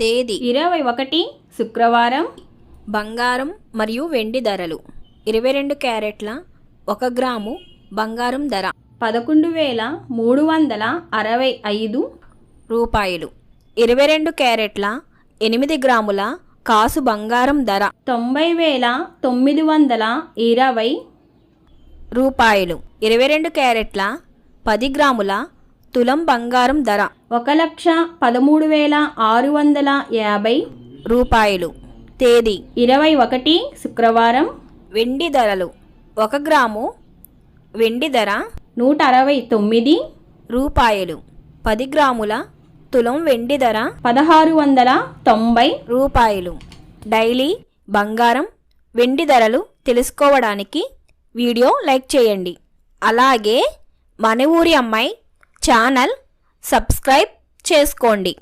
తేదీ 21 శుక్రవారం. బంగారం మరియు వెండి ధరలు 22 క్యారెట్ల 1 గ్రాము బంగారం ధర 11,365 రూపాయలు. 22 క్యారెట్ల 8 గ్రాముల కాసు బంగారం ధర 90,920 రూపాయలు. 22 క్యారెట్ల 10 గ్రాముల తులం బంగారం ధర 1,13,650 రూపాయలు. తేదీ 21 శుక్రవారం. వెండి ధరలు 1 గ్రాము వెండి ధర 169 రూపాయలు. 10 గ్రాముల తులం వెండి ధర 1,690 రూపాయలు. డైలీ బంగారం వెండి ధరలు తెలుసుకోవడానికి వీడియో లైక్ చేయండి. అలాగే మన ఊరి అమ్మాయి ఛానల్ సబ్స్క్రైబ్ చేసుకోండి.